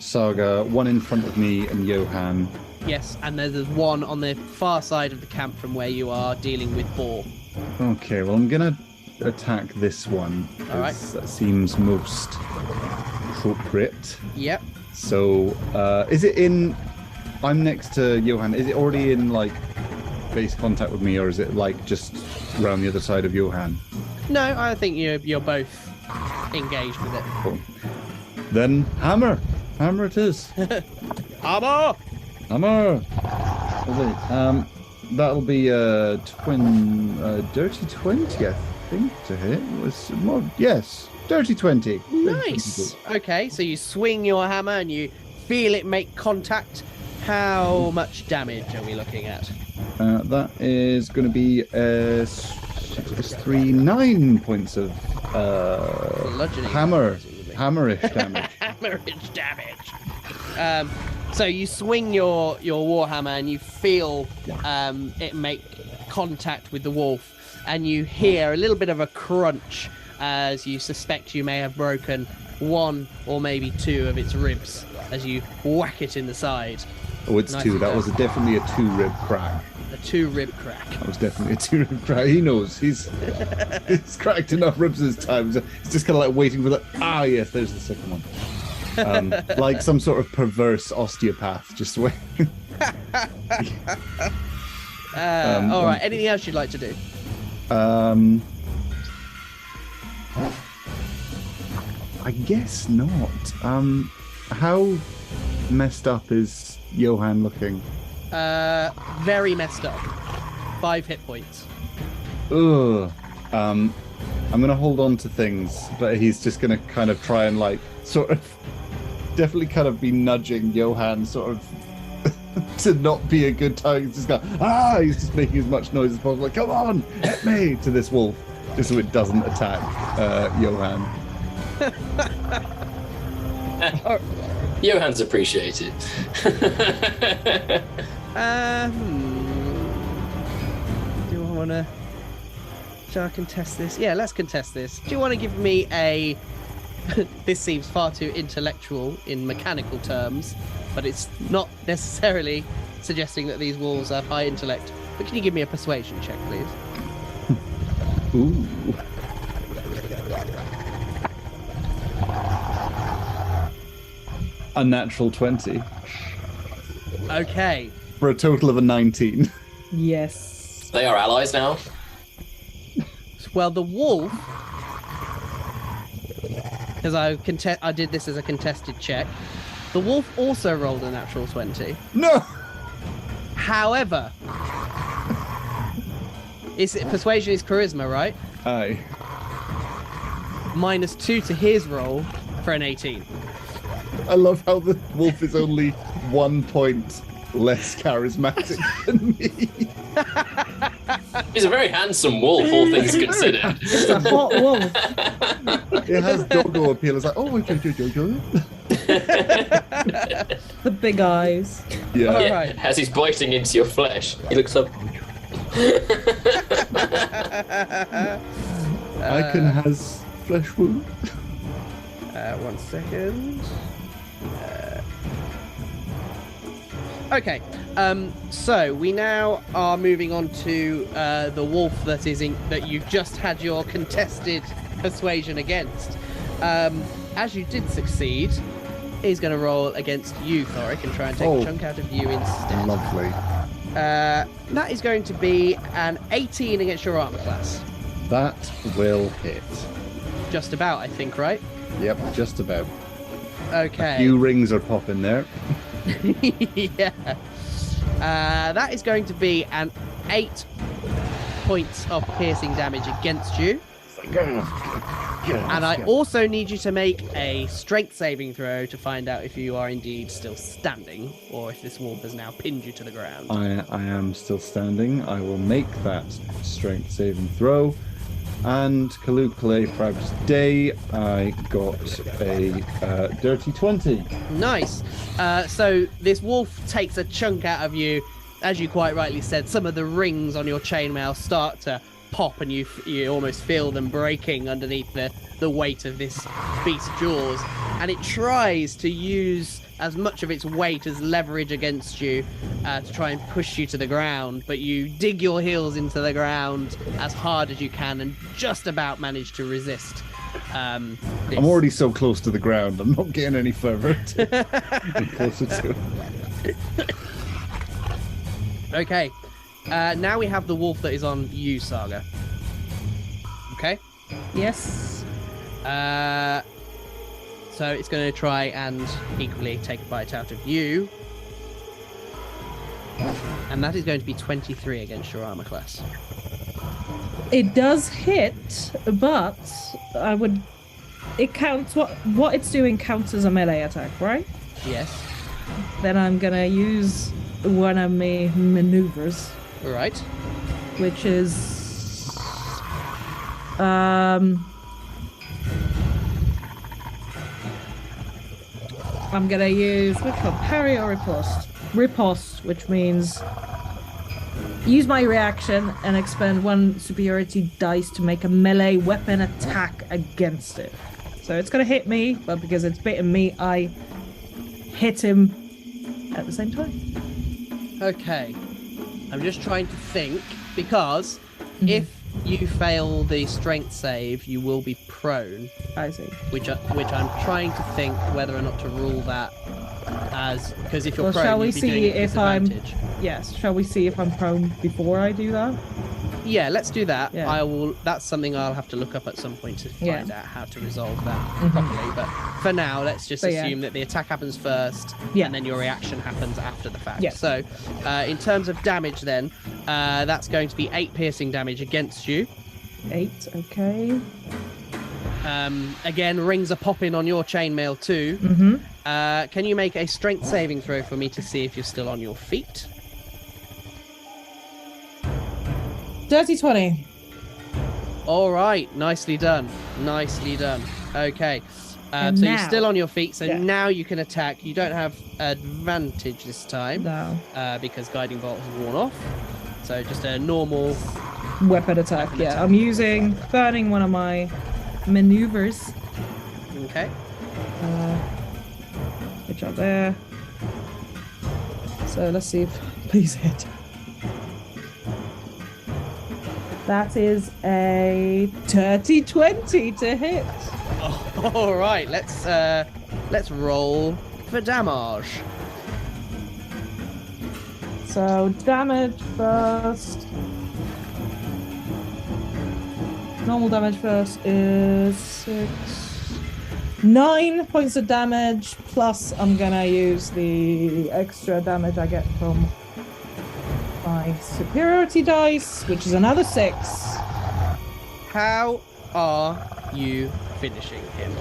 Speaker 3: Saga, one in front of me and Johann.
Speaker 1: Yes, and there's one on the far side of the camp from where you are dealing with boar.
Speaker 3: Okay, well I'm gonna attack this one.
Speaker 1: All right.
Speaker 3: That seems most appropriate.
Speaker 1: Yep.
Speaker 3: So, is it in? I'm next to Johann. Is it already in like base contact with me, or is it like just around the other side of Johann?
Speaker 1: No, I think you're both engaged with it.
Speaker 3: Cool. Then hammer it is.
Speaker 1: Armor!
Speaker 3: Hammer. Lovely. That'll be a dirty 20. think to hit was more. Yes, dirty 20.
Speaker 1: Nice. Okay, so you swing your hammer and you feel it make contact. How much damage are we looking at?
Speaker 3: That is going to be 9 points of
Speaker 1: Bludgeoning
Speaker 3: hammerish damage.
Speaker 1: Hammerish damage. So you swing your warhammer and you feel it make contact with the wolf, and you hear a little bit of a crunch as you suspect you may have broken one or maybe two of its ribs as you whack it in the side.
Speaker 3: Oh, it's
Speaker 1: Nice
Speaker 3: two.
Speaker 1: and
Speaker 3: That
Speaker 1: down.
Speaker 3: was definitely a 2-rib crack.
Speaker 1: A 2-rib crack.
Speaker 3: That was definitely a 2-rib crack. He knows. He's cracked enough ribs this time. So he's just kind of like waiting for the. Ah, yes, there's the second one. Like some sort of perverse osteopath. Just wait.
Speaker 1: All right. Anything else you'd like to do?
Speaker 3: I guess not. How messed up is Johann looking?
Speaker 1: Very messed up. 5 hit points.
Speaker 3: Ugh. I'm gonna hold on to things, but he's just gonna kind of try and like sort of definitely kind of be nudging Johann sort of to not be a good target. He's just going, he's just making as much noise as possible. Like, come on, hit me to this wolf, just so it doesn't attack Johann.
Speaker 4: Johann's appreciated.
Speaker 1: Do I want to... Shall I contest this? Yeah, let's contest this. Do you want to give me a... This seems far too intellectual in mechanical terms, but it's not necessarily suggesting that these wolves have high intellect. But can you give me a persuasion check, please?
Speaker 3: Ooh. A natural 20
Speaker 1: Okay.
Speaker 3: for a total of a 19.
Speaker 2: Yes.
Speaker 4: They are allies now.
Speaker 1: Well, the wolf... Because I did this as a contested check. The wolf also rolled a natural 20.
Speaker 3: No!
Speaker 1: However... Persuasion is charisma, right?
Speaker 3: Aye.
Speaker 1: -2 to his roll for an 18.
Speaker 3: I love how the wolf is only 1 point less charismatic than me.
Speaker 4: He's a very handsome wolf, all things considered.
Speaker 2: It's a hot wolf.
Speaker 3: It has doggo appeal. It's like, oh, okay.
Speaker 2: The big eyes.
Speaker 3: Yeah.
Speaker 1: All
Speaker 4: Yeah,
Speaker 1: right.
Speaker 4: as he's biting into your flesh, he looks up.
Speaker 3: Icon has flesh wound.
Speaker 1: 1 second. Okay. So we now are moving on to the wolf that you've just had your contested persuasion against. As you did succeed, he's going to roll against you, Thorik, and try and take a chunk out of you instead.
Speaker 3: Lovely.
Speaker 1: That is going to be an 18 against your armor class.
Speaker 3: That will hit.
Speaker 1: Just about, I think, right?
Speaker 3: Yep, just about.
Speaker 1: Okay.
Speaker 3: A few rings are popping there.
Speaker 1: Yeah. That is going to be an 8 points of piercing damage against you. And I also need you to make a strength saving throw to find out if you are indeed still standing or if this wolf has now pinned you to the ground.
Speaker 3: I am still standing. I will make that strength saving throw. And Kalukale Prab's Day, I got a dirty 20.
Speaker 1: Nice. So this wolf takes a chunk out of you. As you quite rightly said, some of the rings on your chainmail start to pop and you almost feel them breaking underneath the weight of this beast's jaws. And it tries to use as much of its weight as leverage against you to try and push you to the ground. But you dig your heels into the ground as hard as you can and just about manage to resist.
Speaker 3: I'm already so close to the ground. I'm not getting any further. Closer to it.
Speaker 1: Okay. Now we have the wolf that is on you, Saga. Okay?
Speaker 2: Yes.
Speaker 1: So it's going to try and equally take a bite out of you. And that is going to be 23 against your armor class.
Speaker 2: It does hit, but I would. It counts. What it's doing counts as a melee attack, right?
Speaker 1: Yes.
Speaker 2: Then I'm gonna use one of my maneuvers,
Speaker 1: All right.
Speaker 2: which is I'm gonna use which one? Parry or riposte? Riposte, which means use my reaction and expend one superiority dice to make a melee weapon attack against it. So it's gonna hit me, but because it's bitten me, I hit him at the same time.
Speaker 1: Okay. I'm just trying to think because if you fail the strength save, you will be prone,
Speaker 2: I see.
Speaker 1: which I'm trying to think whether or not to rule that as because if you're
Speaker 2: Well,
Speaker 1: prone,
Speaker 2: shall we
Speaker 1: you'd be doing
Speaker 2: see
Speaker 1: it at
Speaker 2: if I'm-
Speaker 1: disadvantage.
Speaker 2: Yes. Shall we see if I'm prone before I do that?
Speaker 1: Yeah, let's do that.
Speaker 2: Yeah.
Speaker 1: I will. That's something I'll have to look up at some point to
Speaker 2: Yeah.
Speaker 1: find out how to resolve that properly. But for now, let's just
Speaker 2: But yeah.
Speaker 1: assume that the attack happens first,
Speaker 2: Yeah.
Speaker 1: and then your reaction happens after the fact.
Speaker 2: Yeah.
Speaker 1: So, in terms of damage, then that's going to be 8 piercing damage against you.
Speaker 2: 8. Okay.
Speaker 1: Again, rings are popping on your chainmail too. Can you make a strength saving throw for me to see if you're still on your feet?
Speaker 2: Dirty 20.
Speaker 1: All right, nicely done. Nicely done. Okay.
Speaker 2: And
Speaker 1: So you're
Speaker 2: now-
Speaker 1: still on your feet, so
Speaker 2: Yeah.
Speaker 1: now you can attack. You don't have advantage this time
Speaker 2: No.
Speaker 1: because Guiding Bolt has worn off. So just a normal.
Speaker 2: Weapon attack. Yeah. I'm burning one of my maneuvers,
Speaker 1: Okay.
Speaker 2: which are there. So let's see if please hit. That is a dirty 20 to hit.
Speaker 1: Oh, all right. Let's roll for damage.
Speaker 2: So damage first. Normal damage first is 6. 9 points of damage, plus I'm gonna use the extra damage I get from my superiority dice, which is another 6.
Speaker 1: How are you finishing him?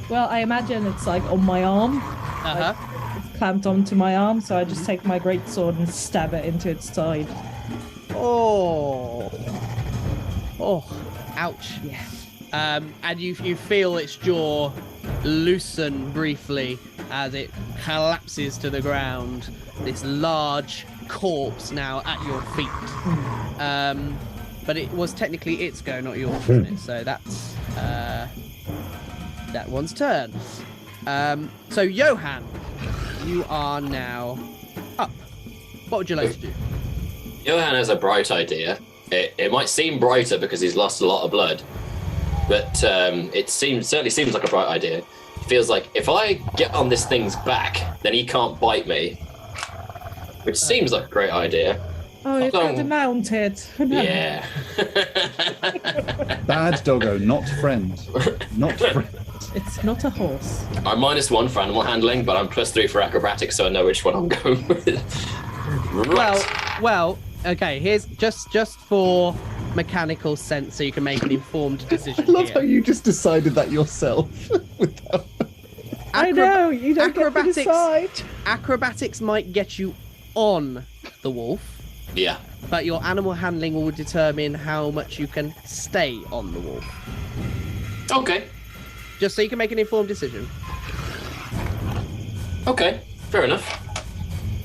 Speaker 2: Well, I imagine it's like on my arm.
Speaker 1: Uh huh.
Speaker 2: It's clamped onto my arm, so I just take my greatsword and stab it into its side.
Speaker 1: Oh. Oh. Ouch.
Speaker 2: Yeah.
Speaker 1: And you feel its jaw loosen briefly as it collapses to the ground. This large corpse now at your feet. But it was technically its go, not yours, wasn't it? So that's that one's turn. So Johann, you are now up. What would you like to do?
Speaker 4: Johann has a bright idea. It might seem brighter because he's lost a lot of blood, but it certainly seems like a bright idea. It feels like if I get on this thing's back, then he can't bite me, which seems like a great idea.
Speaker 2: Oh, you've got to mount it. No.
Speaker 4: Yeah.
Speaker 3: Bad doggo, not friend. Not friend.
Speaker 2: It's not a horse.
Speaker 4: I'm -1 for animal handling, but I'm +3 for acrobatics, so I know which one I'm going with. Right.
Speaker 1: Well, okay, here's just for mechanical sense so you can make an informed decision.
Speaker 3: I love
Speaker 1: here.
Speaker 3: how you just decided that yourself. Without...
Speaker 2: I know, you don't get to decide.
Speaker 1: Acrobatics might get you on the wolf,
Speaker 4: Yeah.
Speaker 1: but your animal handling will determine how much you can stay on the wolf.
Speaker 4: Okay.
Speaker 1: Just so you can make an informed decision.
Speaker 4: Okay. Fair enough.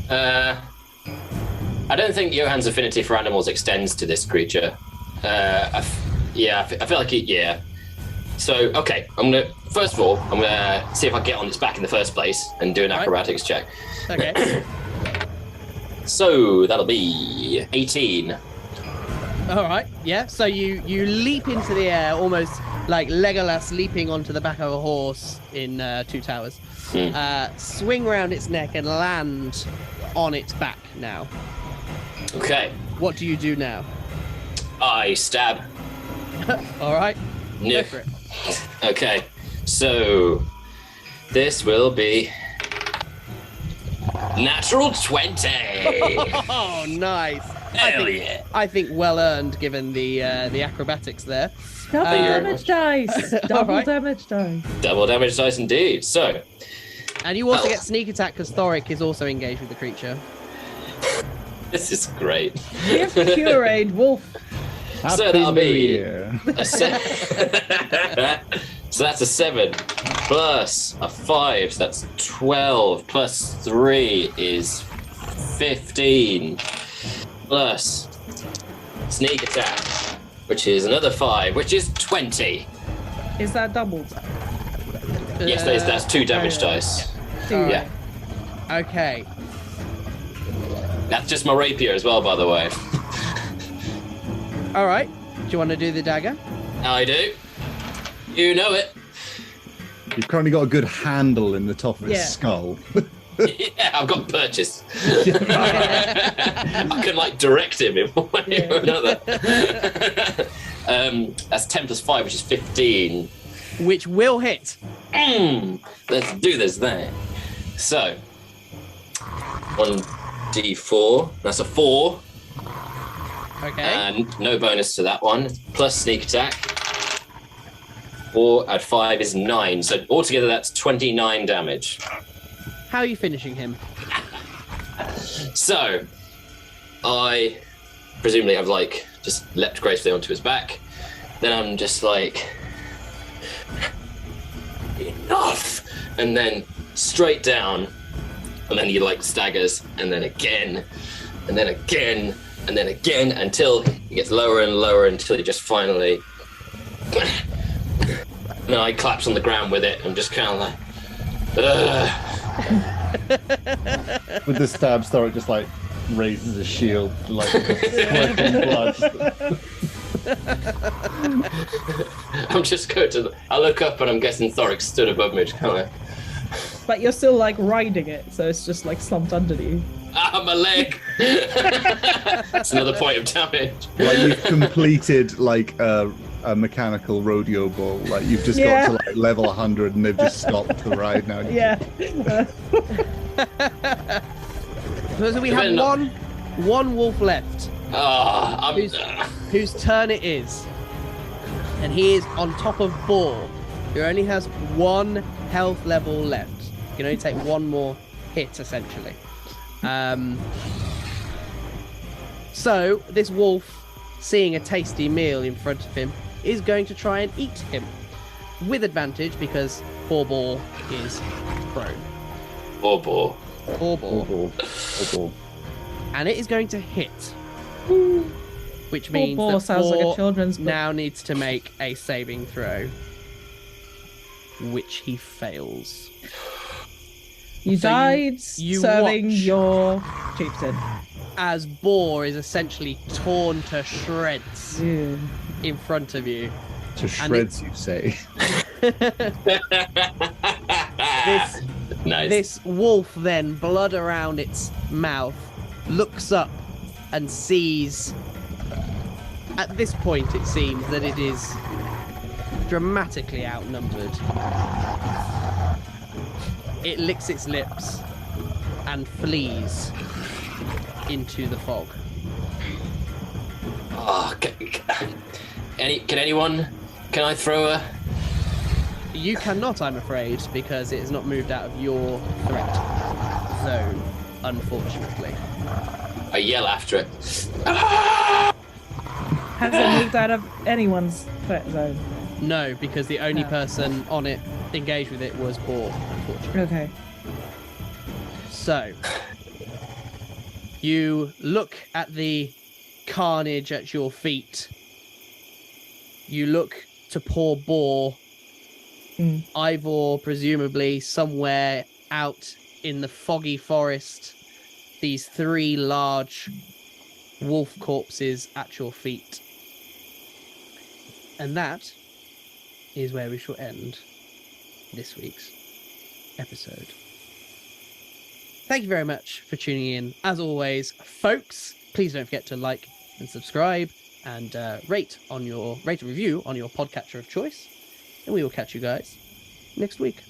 Speaker 4: I don't think Johann's affinity for animals extends to this creature. I feel like yeah. So, okay, first of all, I'm gonna see if I get on its back in the first place and do an acrobatics check.
Speaker 1: Okay.
Speaker 4: So that'll be 18.
Speaker 1: All right. Yeah. So you leap into the air, almost like Legolas leaping onto the back of a horse in Two Towers. Swing round its neck and land on its back now.
Speaker 4: Okay.
Speaker 1: What do you do now?
Speaker 4: I stab.
Speaker 1: All right.
Speaker 4: No.
Speaker 1: Go for it.
Speaker 4: Okay. So this will be natural 20.
Speaker 1: Oh, nice.
Speaker 4: Hell yeah.
Speaker 1: I think well earned given the acrobatics there.
Speaker 2: Double damage dice. Double
Speaker 1: right.
Speaker 2: damage dice.
Speaker 4: Double damage dice indeed. So,
Speaker 1: And you also get sneak attack because Thorik is also engaged with the creature.
Speaker 4: this is great.
Speaker 2: We have pureed wolf.
Speaker 4: So that'll
Speaker 3: New
Speaker 4: be
Speaker 3: Year.
Speaker 4: a 7. So that's a 7 plus a 5. So that's 12 plus 3 is 15 plus sneak attack, which is another 5, which is 20.
Speaker 2: Is that doubled?
Speaker 4: Yes, that's 2 damage dice. Yeah.
Speaker 1: Okay.
Speaker 4: That's just my rapier as well, by the way.
Speaker 1: All right. Do you want to do the dagger?
Speaker 4: I do. You know it.
Speaker 3: You've currently got a good handle in the top of its
Speaker 2: Yeah.
Speaker 3: skull.
Speaker 4: Yeah, I've got purchase. I can direct him in one way or another. That's 10 plus 5, which is 15.
Speaker 1: Which will hit.
Speaker 4: Let's do this then. So, 1d4. That's a 4.
Speaker 1: Okay.
Speaker 4: And no bonus to that one. Plus sneak attack. 4 add 5 is 9. So altogether that's 29 damage.
Speaker 1: How are you finishing him?
Speaker 4: So, I presumably have just leapt gracefully onto his back. Then I'm just enough! And then straight down. And then he staggers. And then again. And then again. And then again until he gets lower and lower until he just finally. And then I collapse on the ground with it. I'm just kind of
Speaker 3: With the stab, Thorik just raises his shield, squirting blood.
Speaker 4: I'm just going to. I look up and I'm guessing Thorik stood above me, kind of.
Speaker 2: But you're still riding it, so it's just slumped under you.
Speaker 4: Ah, my leg! That's another point of damage.
Speaker 3: You've completed a mechanical rodeo ball. You've just got to level 100 and they've just stopped the ride now.
Speaker 2: Yeah.
Speaker 1: So we have one wolf left. Whose turn it is. And he is on top of Boar, who only has 1 health level left. You can only take 1 more hit, essentially. So this wolf, seeing a tasty meal in front of him, is going to try and eat him. With advantage, because poor Boar is prone.
Speaker 4: Poor Boar.
Speaker 1: Poor Boar.
Speaker 3: Ball.
Speaker 1: And it is going to hit. Which means
Speaker 2: Boar
Speaker 1: that
Speaker 2: sounds like a
Speaker 1: Boar
Speaker 2: children's book.
Speaker 1: now needs to make a saving throw, which he fails.
Speaker 2: You
Speaker 1: So
Speaker 2: died
Speaker 1: you
Speaker 2: serving
Speaker 1: watch.
Speaker 2: your chieftain.
Speaker 1: As Boar is essentially torn to shreds
Speaker 2: Yeah.
Speaker 1: in front of you.
Speaker 3: To shreds, you say.
Speaker 4: Nice.
Speaker 1: This wolf then, blood around its mouth, looks up and sees. At this point, it seems that it is dramatically outnumbered. It licks its lips and flees into the fog.
Speaker 4: Oh, can anyone? Can I throw a?
Speaker 1: You cannot, I'm afraid, because it has not moved out of your threat zone, unfortunately.
Speaker 4: I yell after it.
Speaker 2: Has it moved out of anyone's threat zone?
Speaker 1: No, because the only person on it engaged with it was Boar, unfortunately.
Speaker 2: Okay.
Speaker 1: So, you look at the carnage at your feet. You look to poor Boar. Ivor, presumably somewhere out in the foggy forest. These 3 large wolf corpses at your feet. And that is where we shall end this week's episode. Thank you very much for tuning in. As always, folks, please don't forget to like and subscribe and rate and review on your podcatcher of choice. And we will catch you guys next week.